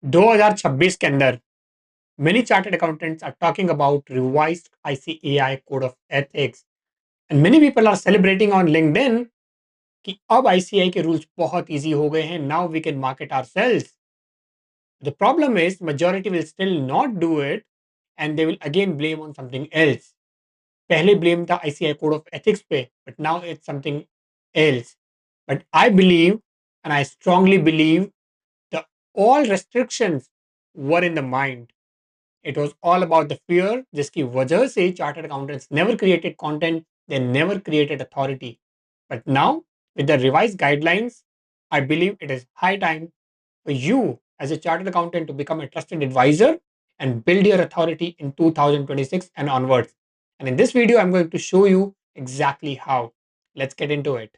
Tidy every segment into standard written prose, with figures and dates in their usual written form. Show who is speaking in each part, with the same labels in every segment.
Speaker 1: 2026 के अंदर many chartered accountants are talking about revised ICAI Code of Ethics and many people are celebrating on LinkedIn कि अब ICAI के rules बहुत easy हो गए हैं. Now we can market ourselves. The problem is majority will still not do it and they will again blame on something else. पहले blame था ICAI Code of Ethics पे, but now it's something else. But I believe and I strongly believe the all restrictions were in the mind. It was all about the fear जिसकी वजह से chartered accountants never created content, they never created authority. But now, with the revised guidelines, I believe it is high time for you as a chartered accountant to become a trusted advisor and build your authority in 2026 and onwards. And in this video, I'm going to show you exactly how. Let's get into it.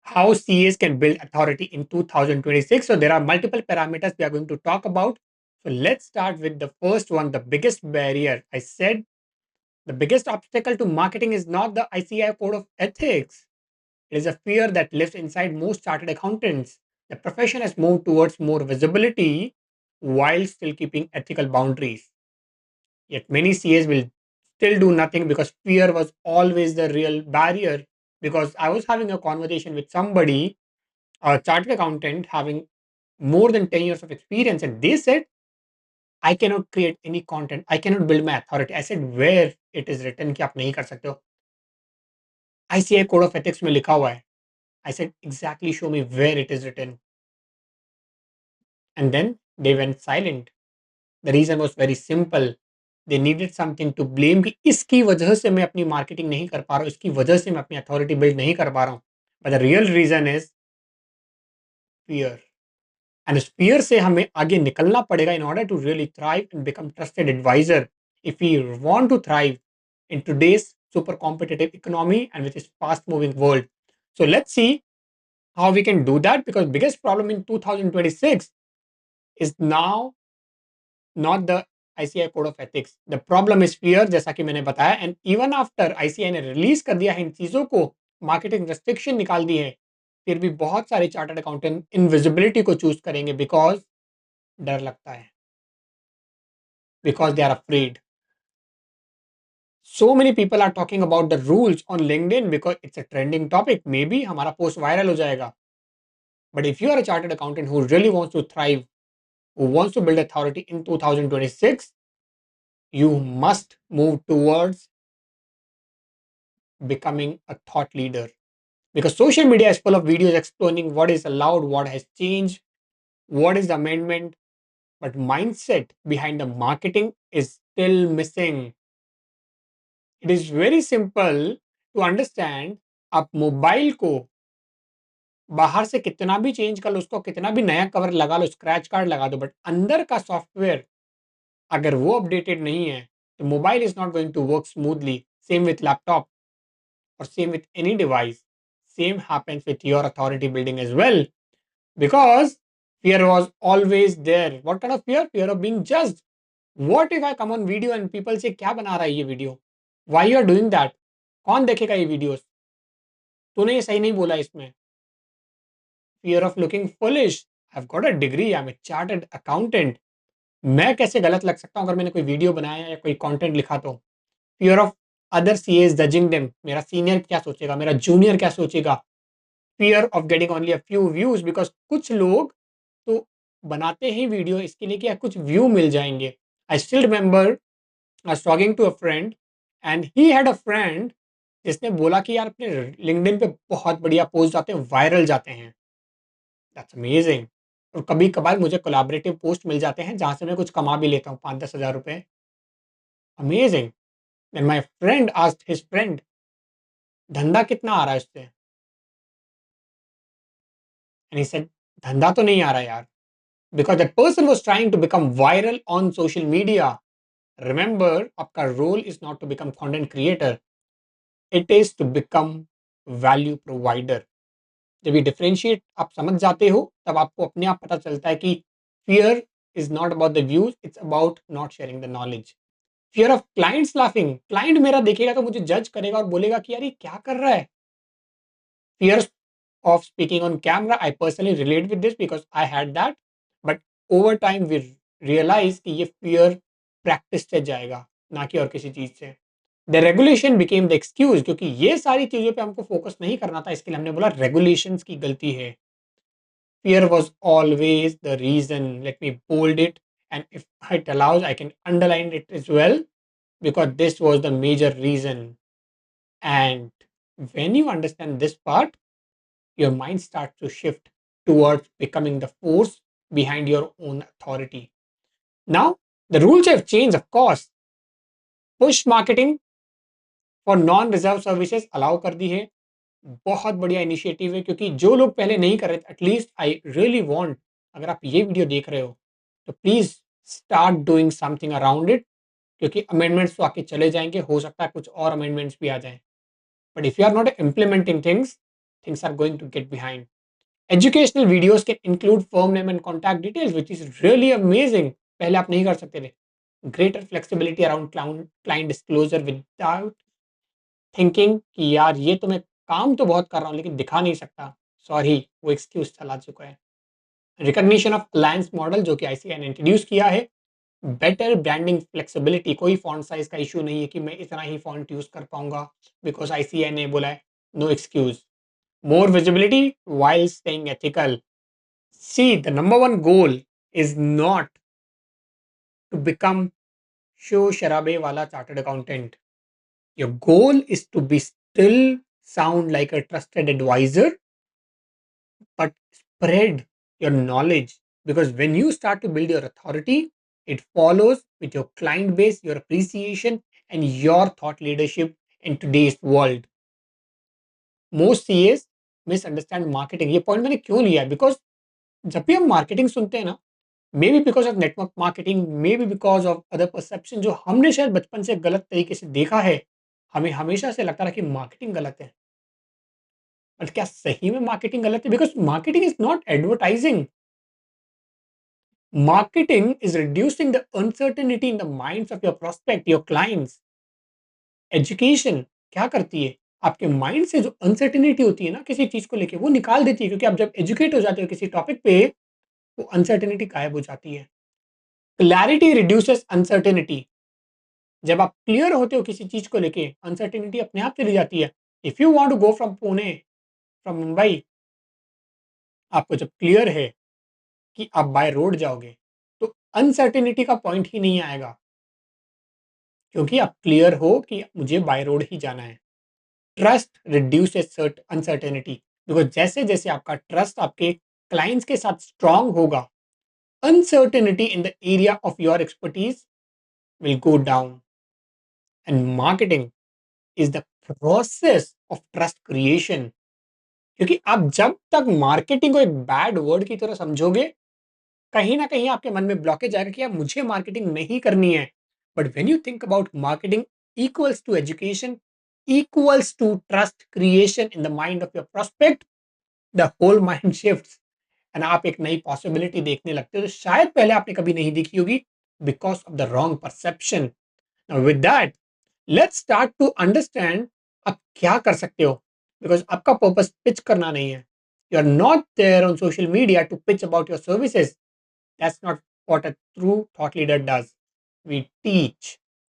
Speaker 1: How CAs can build authority in 2026. So there are multiple parameters we are going to talk about. So let's start with the first one, the biggest barrier. I said the biggest obstacle to marketing is not the ICAI Code of Ethics. It is a fear that lives inside most chartered accountants. The profession has moved towards more visibility while still keeping ethical boundaries. Yet many CAs will still do nothing because fear was always the real barrier. Because I was having a conversation with somebody, a chartered accountant having more than 10 years of experience, and they said, I cannot create any content. I cannot build my authority. I said, where it is written कि आप नहीं कर सकते हो? ICAI Code of Ethics में लिखा हुआ है. I said, exactly show me where it is written. And then they went silent. The reason was very simple. They needed something to blame कि इसकी वजह से मैं अपनी मार्केटिंग नहीं कर पा रहा हूँ, इसकी वजह से मैं अपनी अथॉरिटी बिल्ड नहीं कर पा रहा हूँ. But the real reason is fear. And इस fear से हमें आगे निकलना पड़ेगा in order to really thrive and become trusted advisor. If we want to thrive in today's super competitive economy and with this fast moving world. So let's see how we can do that, because biggest problem in 2026 is now not the ICAI Code of Ethics. The problem is fear, जैसा कि मैंने बताया. And even after ICAI ने release कर दिया है इन चीजों को, मार्केटिंग रेस्ट्रिक्शन निकाल दी है, फिर भी बहुत सारे चार्टर्ड अकाउंटेंट इनविजिबिलिटी को चूज करेंगे बिकॉज डर लगता है, because they are afraid. So many people are talking about the rules on LinkedIn because it's a trending topic. Maybe हमारा पोस्ट वायरल हो जाएगा. But if you are a chartered accountant who really wants to thrive, who wants to build authority in 2026, you must move towards becoming a thought leader. Because social media is full of videos explaining what is allowed, what has changed, what is the amendment, but mindset behind the marketing is still missing. It is very simple to understand. आप mobile को बाहर से कितना भी change कर लो, उसको कितना भी नया कवर लगा लो, स्क्रैच कार्ड लगा दो, बट अंदर का सॉफ्टवेयर अगर वो अपडेटेड नहीं है तो mobile is not going to work smoothly. Same with laptop or same with any device. Same happens with your authority building as well, because fear was always there. What kind of fear? Fear of being judged. What if I come on video and people say क्या बना रहा है ये video, why you are doing that, कौन देखेगा ये videos, तूने ये सही नहीं बोला इसमें. Fear of looking foolish. I've got a degree, I'm a chartered accountant. मैं कैसे गलत लग सकता हूँ अगर मैंने कोई वीडियो बनाया या कोई कंटेंट लिखा तो. Fear of other CAs judging them. मेरा सीनियर क्या सोचेगा, मेरा जूनियर क्या सोचेगा. Fear of getting only a few views, because कुछ लोग तो बनाते ही वीडियो इसके लिए कि कुछ व्यू मिल जाएंगे. I still remember I was talking to a friend and he had a friend जिसने बोला कि यार अपने लिंक्डइन पे बहुत बढ़िया पोस्ट जाते हैं, वायरल जाते हैं. That's amazing. और कभी कभार मुझे कोलैबोरेटिव पोस्ट मिल जाते हैं जहां से मैं कुछ कमा भी लेता हूँ, 5-10 हज़ार रुपए. Amazing. Then my friend asked his friend, धंधा कितना आ रहा है उससे, एंड ही सेड, धंधा तो नहीं आ रहा यार. Because that person was trying to become viral on social media. Remember, आपका role is not to become content creator. It is to become value provider. जब ये differentiate आप समझ जाते हो, तब आपको अपने आप पता चलता है कि fear is not about the views, it's about not sharing the knowledge. Fear of clients laughing. Client मेरा देखेगा तो मुझे जज करेगा और बोलेगा कि यार ये क्या कर रहा है. Fear of speaking on camera. I personally relate with this because I had that. But over time we realized कि ये fear practice से जाएगा, ना कि और किसी चीज से. The regulation became the excuse, क्योंकि ये सारी चीजों पे हमको फोकस नहीं करना था, इसके लिए हमने बोला regulations की गलती है. Fear was always the reason. Let me bold it, and if it allows, I can underline it as well, because this was the major reason. And when you understand this part, your mind starts to shift towards becoming the force behind your own authority. Now, the rules have changed, of course. Push marketing for non reserve services allow कर दी है. बहुत बढ़िया initiative है, क्योंकि जो लोग पहले नहीं कर रहे थे, एटलीस्ट आई रियली वांट, अगर आप ये वीडियो देख रहे हो तो please start doing something around it. क्योंकि अमेंडमेंट्स तो आके चले जाएंगे, हो सकता है कुछ और अमेंडमेंट्स भी आ जाएं, but if you are not implementing things, things are going to get behind. Educational videos can include firm name and contact details, which is really amazing. पहले आप नहीं कर सकते थे. Greater flexibility around client disclosure without thinking कि यार ये तो मैं काम तो बहुत कर रहा हूँ लेकिन दिखा नहीं सकता. सॉरी, वो एक्सक्यूज चला चुका है. रिकॉग्निशन ऑफ अलायंस मॉडल, जो कि आईसीआई ने इंट्रोड्यूस किया है. बेटर ब्रांडिंग फ्लेक्सिबिलिटी, कोई फॉन्ट साइज का इशू नहीं है कि मैं इतना ही फॉन्ट यूज कर पाऊंगा, बिकॉज आईसीआई ने बोला है no excuse. More visibility while staying ethical. See, the number one goal is not to become show शराबे वाला chartered accountant. Your goal is to be still sound like a trusted advisor, but spread your knowledge. Because when you start to build your authority, it follows with your client base, your appreciation, and your thought leadership in today's world. Most CAs misunderstand marketing. ये point मैंने क्यों लिया है? Because जब भी हम marketing सुनते हैं ना, may be because of network marketing, may be because of other perception जो हमने शायद बचपन से गलत तरीके से देखा है, हमें हमेशा से लगता रहा कि मार्केटिंग गलत है. बट क्या सही में मार्केटिंग गलत है? Because marketing is not advertising. Marketing is reducing the uncertainty in the minds of your prospect, your clients. Education क्या करती है? आपके माइंड से जो अनसर्टेनिटी होती है ना किसी चीज को लेके, वो निकाल देती है. क्योंकि आप जब एजुकेट हो जाते हो किसी टॉपिक पे, वो अनसर्टेनिटी गायब हो जाती है. Clarity reduces uncertainty. जब आप क्लियर होते हो किसी चीज को लेके, अनसर्टेनिटी अपने आप चली जाती है. If you want to go from Pune, from Mumbai, आपको जब क्लियर है कि आप बाय रोड जाओगे, तो अनसर्टेनिटी का पॉइंट ही नहीं आएगा, क्योंकि आप क्लियर हो कि मुझे बाय रोड ही जाना है. ट्रस्ट रिड्यूसेस अनसर्टेनिटी, बिकॉज जैसे जैसे आपका ट्रस्ट आपके क्लाइंट्स के साथ स्ट्रांग होगा, uncertainty in the area of your expertise will go down. And marketing is the process of trust creation. क्योंकि आप जब तक मार्केटिंग को एक बैड वर्ड की तरह समझोगे, कहीं ना कहीं आपके मन में ब्लॉकेज आएगा कि यार मुझे मार्केटिंग नहीं करनी है. But when you think about marketing equals to education, equals to trust creation in the mind of your prospect, the whole mind shifts. And आप एक नई पॉसिबिलिटी देखने लगते हो जो शायद पहले आपने कभी नहीं देखी होगी, because of the wrong perception. With that, let's start to understand आप क्या कर सकते हो. बिकॉज आपका पर्पस पिच करना नहीं है. You are not there on social media to pitch about your services. That's not what a true thought leader does. We teach,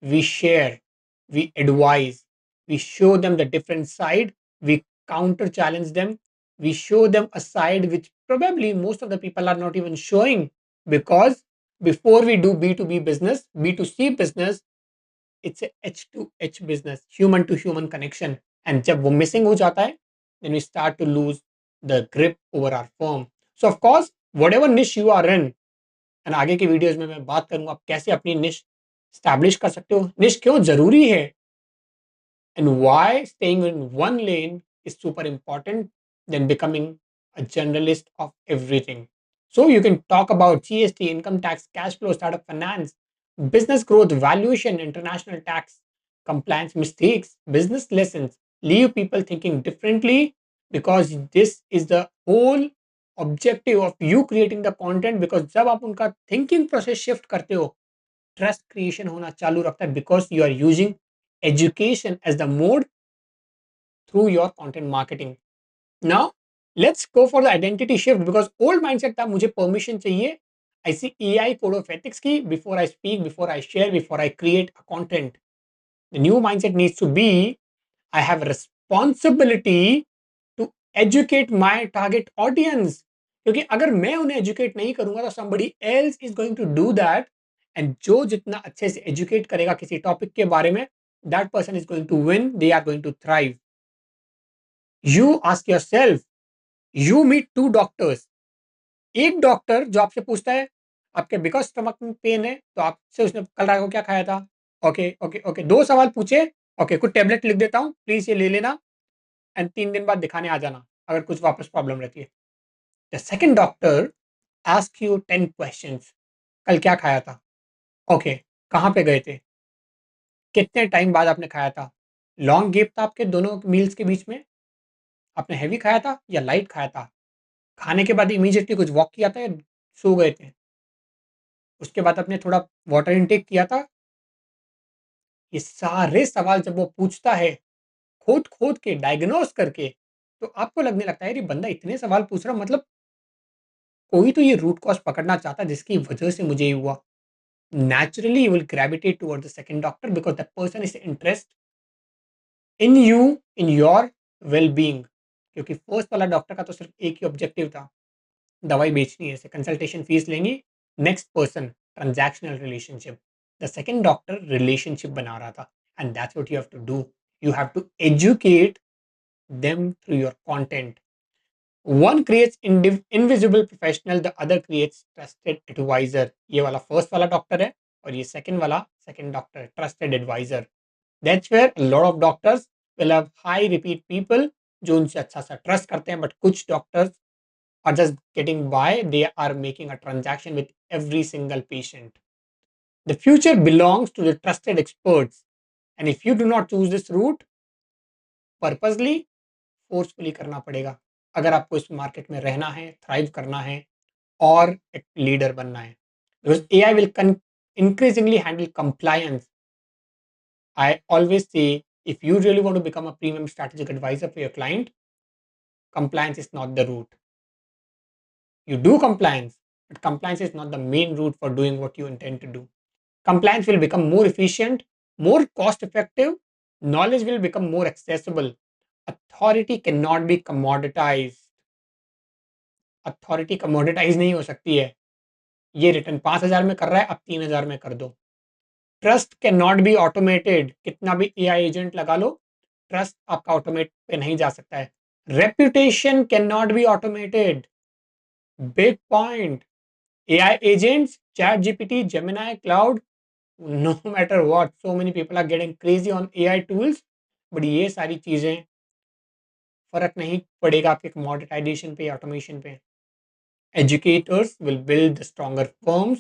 Speaker 1: we share, we advise, we show them the different side, we counter challenge them, we show them a side which probably most of the people are not even showing. Because before we do B2B business, B2C business, it's a H2H business, human to human connection. And जब वो missing हो जाता है, then we start to lose the grip over our firm. So of course, whatever niche you are in, and आगे की videos में मैं बात करूंगा आप कैसे अपनी निश स्टैब्लिश कर सकते हो, निश क्यों जरूरी है, and why staying in one lane is super important than becoming a generalist of everything. So you can talk about GST, income tax, cash flow, startup finance, business growth, valuation, international tax, compliance mistakes, business lessons, leave people thinking differently, because this is the whole objective of you creating the content. Because जब आप उनका thinking process shift करते हो, trust creation होना चालू रखता है, because you are using education as the mode through your content marketing. Now, let's go for the identity shift because old mindset था मुझे परमिशन चाहिए ICAI कोड ऑफ एथिक्स की before I speak, before I share, before I create a content. The new mindset needs to be I have responsibility to educate my target audience. क्योंकि अगर मैं उन्हें educate नहीं करूंगा तो somebody else is going to do that. And जो जितना अच्छे से एजुकेट करेगा किसी टॉपिक के बारे में, that person is going to win, they are going to thrive. You ask yourself, you meet two doctors. एक डॉक्टर जो आपसे पूछता है आपके बिकॉज स्टमक में पेन है तो आपसे उसने कल रात को क्या खाया था. ओके ओके ओके, दो सवाल पूछे. ओके, कुछ टेबलेट लिख देता हूँ, प्लीज ये ले लेना एंड 3 दिन बाद दिखाने आ जाना अगर कुछ वापस प्रॉब्लम रहती है. The second doctor ask you 10 questions. कल क्या खाया था? ओके, कहाँ पे गए थे? कितने टाइम बाद आपने खाया था? लॉन्ग गैप था आपके दोनों मील्स के बीच में? आपने हैवी खाया था या लाइट खाया था? खाने के बाद इमीडिएटली कुछ वॉक किया था या सो गए थे? उसके बाद आपने थोड़ा वाटर इनटेक किया था? ये सारे सवाल जब वो पूछता है खोद खोद के डायग्नोस करके, तो आपको लगने लगता है ये बंदा इतने सवाल पूछ रहा, मतलब कोई तो ये रूट कॉज पकड़ना चाहता है जिसकी वजह से मुझे ये हुआ. Naturally you will gravitate towards the second doctor because that person is interested in you, in your well being. क्योंकि फर्स्ट वाला डॉक्टर का तो सिर्फ एक ही ऑब्जेक्टिव था, दवाई बेचनी है, कंसल्टेशन फीस लेंगी. Next person transactional relationship. The second doctor relationship बना रहा था. And that's what you have to do. You have to educate them through your content. One creates invisible professional, the other creates trusted advisor. ये वाला first वाला doctor है और ये second वाला second doctor trusted advisor. That's where a lot of doctors will have high repeat people जो उनसे अच्छा सा ट्रस्ट करते हैं. बट कुछ doctors are just getting by, they are making a transaction with every single patient. The future belongs to the trusted experts. And if you do not choose this route purposely, forcefully करना पड़ेगा अगर आपको इस market में रहना है, thrive करना है और एक लीडर बनना है. Because AI will increasingly handle compliance. I always say if you really want to become a premium strategic advisor for your client, compliance is not the route. You do compliance, but compliance is not the main route for doing what you intend to do. Compliance will become more efficient, more cost effective, knowledge will become more accessible. Authority cannot be commoditized. Authority commoditise नहीं हो सकती है. ये return 5,000 में कर रहा है, अब 3,000 में कर दो. Trust can not be automated. कितना भी AI एजेंट लगा लो, ट्रस्ट आपका ऑटोमेट पे नहीं जा सकता है. Reputation can not be automated. Big point. AI agents, ChatGPT, Gemini, Claude, no matter what, so many people are getting crazy on AI tools. But ये सारी चीजें फर्क नहीं पड़ेगा आपके कमोडिटाइजेशन पे, ऑटोमेशन पे. Educators will build the stronger firms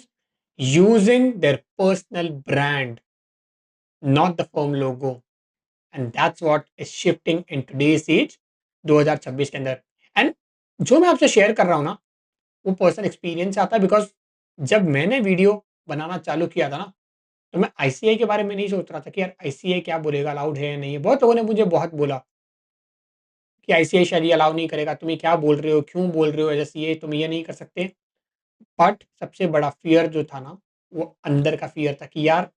Speaker 1: using their personal brand, not the firm logo. And that's what is shifting in today's age 2026 के अंदर. एंड जो मैं आपसे शेयर कर रहा हूँ ना, वो पर्सनल एक्सपीरियंस आता है. बिकॉज जब मैंने वीडियो बनाना चालू किया था ना, तो मैं ICAI के बारे में नहीं सोच रहा था कि यार ICAI क्या बोलेगा, अलाउड है या नहीं है. बहुत लोगों ने मुझे बहुत बोला कि ICAI शायद ये अलाउ नहीं करेगा, तुम ये क्या बोल रहे हो, क्यों बोल रहे हो, जैसे ये तुम ये नहीं कर सकते. बट सबसे बड़ा फ़ियर जो था ना, वो अंदर का फ़ियर था कि यार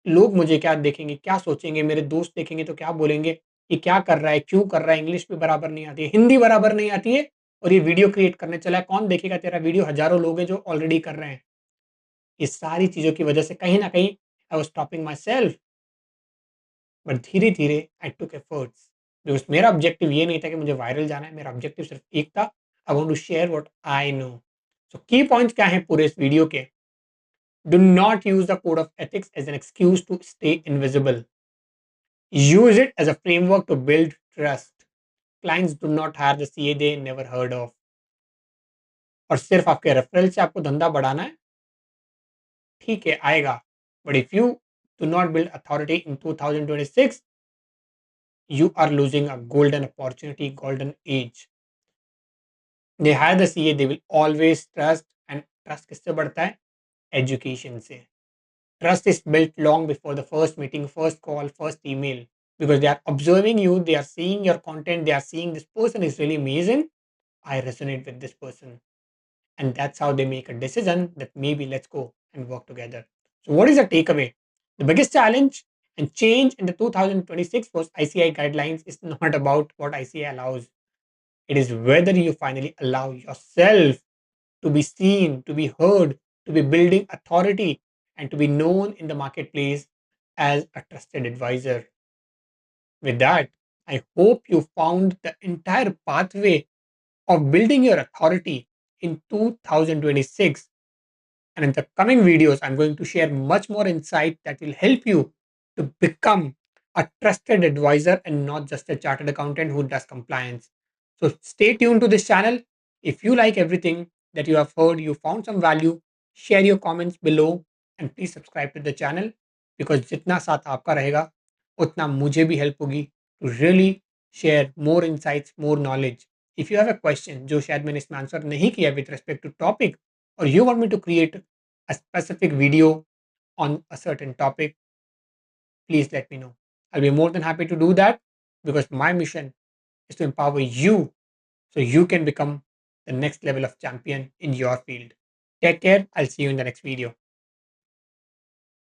Speaker 1: लोग मुझे क्या देखेंगे, क्या सोचेंगे, मेरे दोस्त देखेंगे तो क्या बोलेंगे, ये क्या कर रहा है, क्यों कर रहा है, इंग्लिश भी बराबर नहीं आती है, हिंदी बराबर नहीं आती है और ये वीडियो क्रिएट करने चला है, कौन देखेगा तेरा वीडियो, हज़ारों लोग हैं जो ऑलरेडी कर रहे हैं. ये सारी चीज़ों की वजह से कहीं न कहीं I was stopping my self. But धीरे-धीरे आई टूक एफर्ट्स. बिकॉज़ मेरा ऑब्जेक्टिव ये नहीं था कि मुझे वायरल जाना है, मेरा ऑब्जेक्टिव सिर्फ एक था, I want to share what I know. So key points क्या हैं पूरे इस वीडियो के? Do not use the code of ethics as an excuse to stay invisible. Use it as a framework to build trust. Clients do not hire the CA they never heard of. और सिर्फ आपके referral से आपको धंधा बढ़ाना है, ठीक है आएगा. But if you do not build authority in 2026, you are losing a golden opportunity, golden age. They hire the CA, they will always trust. And trust किससे बढ़ता है? Education से. Trust is built long before the first meeting, first call, first email. Because they are observing you, they are seeing your content, they are seeing this person is really amazing. I resonate with this person. And that's how they make a decision that maybe let's go and work together. So, what is the takeaway? The biggest challenge and change in the 2026 was ICI guidelines is not about what ICI allows. It is whether you finally allow yourself to be seen, to be heard, to be building authority, and to be known in the marketplace as a trusted advisor. With that, I hope you found the entire pathway of building your authority in 2026. And in the coming videos, I'm going to share much more insight that will help you to become a trusted advisor and not just a chartered accountant who does compliance. So stay tuned to this channel. If you like everything that you have heard, you found some value, share your comments below and please subscribe to the channel because जितना साथ आपका रहेगा उतना मुझे भी help होगी to really share more insights, more knowledge. If you have a question जो शायद मैंने इसमें आंसर नहीं किया with respect to topic or you want me to create a specific video on a certain topic, please let me know. I'll be more than happy to do that because my mission is to empower you so you can become the next level of champion in your field. Take care. I'll see you in the next video.